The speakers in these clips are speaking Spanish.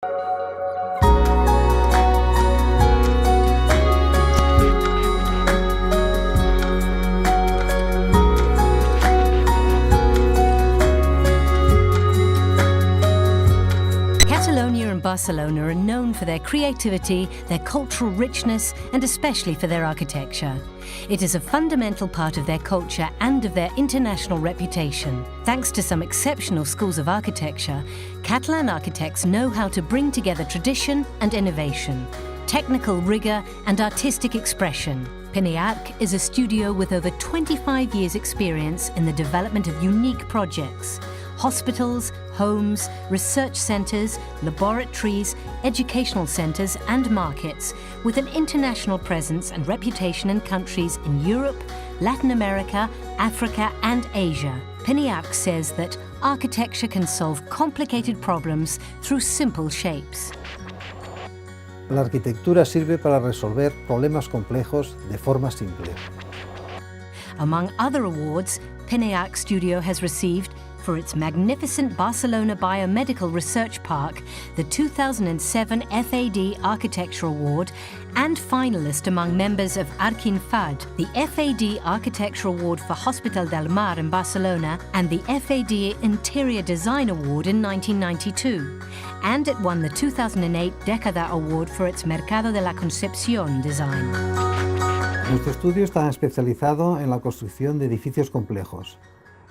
Catalonia and Barcelona are known for their creativity, their cultural richness, and especially for their architecture. It is a fundamental part of their culture and of their international reputation. Thanks to some exceptional schools of architecture, Catalan architects know how to bring together tradition and innovation, technical rigor and artistic expression. Pini-Arch is a studio with over 25 years' experience in the development of unique projects. Hospitals, homes, research centres, laboratories, educational centres and markets, with an international presence and reputation in countries in Europe, Latin America, Africa and Asia. Pini-Arch says that architecture can solve complicated problems through simple shapes. La arquitectura sirve para resolver problemas complejos de forma simple. Among other awards, Pini-Arch Studio has received for its magnificent Barcelona Biomedical Research Park, the 2007 FAD Architecture Award, and finalist among members of Arquinfad, the FAD Architecture Award for Hospital del Mar in Barcelona, and the FAD Interior Design Award in 1992. And it won the 2008 Década Award for its Mercado de la Concepción design. Nuestro estudio está especializado en la construcción de edificios complejos.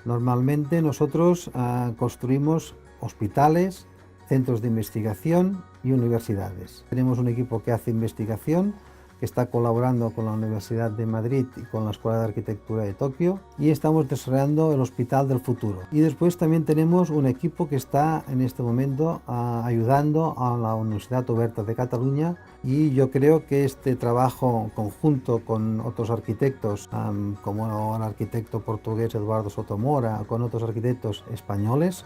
Normalmente nosotros construimos hospitales, centros de investigación y universidades. Tenemos un equipo que hace investigación, que está colaborando con la Universidad de Madrid y con la Escuela de Arquitectura de Tokio, y estamos desarrollando el Hospital del Futuro. Y después también tenemos un equipo que está en este momento ayudando a la Universidad Oberta de Cataluña, y yo creo que este trabajo conjunto con otros arquitectos, como el arquitecto portugués Eduardo Sotomora, con otros arquitectos españoles,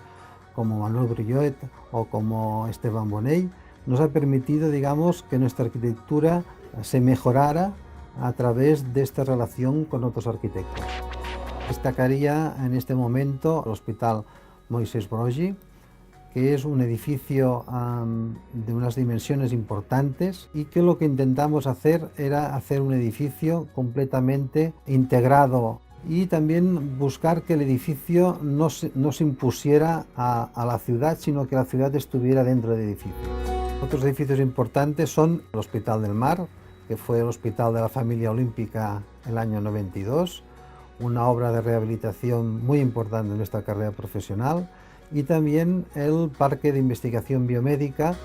como Manuel Brilloet o como Esteban Bonell, nos ha permitido, digamos, que nuestra arquitectura se mejorara a través de esta relación con otros arquitectos. Destacaría en este momento el Hospital Moisès Broggi, que es un edificio de unas dimensiones importantes y que lo que intentamos hacer era hacer un edificio completamente integrado y también buscar que el edificio no se impusiera a la ciudad, sino que la ciudad estuviera dentro del edificio. Otros edificios importantes son el Hospital del Mar, que fue el Hospital de la Familia Olímpica el año 92, una obra de rehabilitación muy importante en nuestra carrera profesional, y también el Parque de Investigación Biomédica.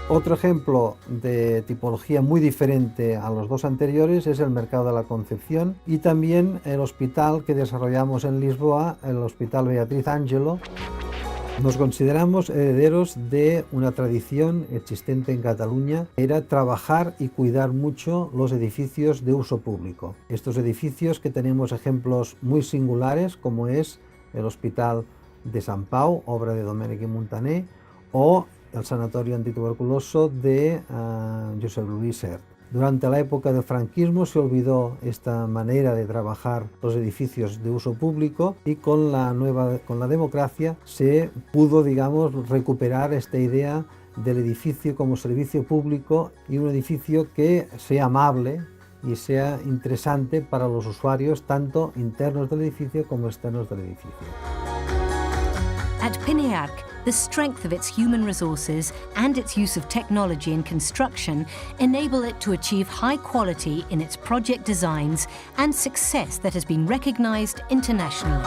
Otro ejemplo de tipología muy diferente a los dos anteriores es el Mercado de la Concepción y también el hospital que desarrollamos en Lisboa, el Hospital Beatriz Ángelo. Nos consideramos herederos de una tradición existente en Cataluña, era trabajar y cuidar mucho los edificios de uso público. Estos edificios que tenemos ejemplos muy singulares, como es el Hospital de Sant Pau, obra de Domènech i Montaner, o el Sanatorio Antituberculoso de Josep Lluís Sert. Durante la época del franquismo se olvidó esta manera de trabajar los edificios de uso público y con la democracia se pudo, digamos, recuperar esta idea del edificio como servicio público y un edificio que sea amable y sea interesante para los usuarios, tanto internos del edificio como externos del edificio. At Pini-Arch, the strength of its human resources and its use of technology in construction enable it to achieve high quality in its project designs and success that has been recognized internationally.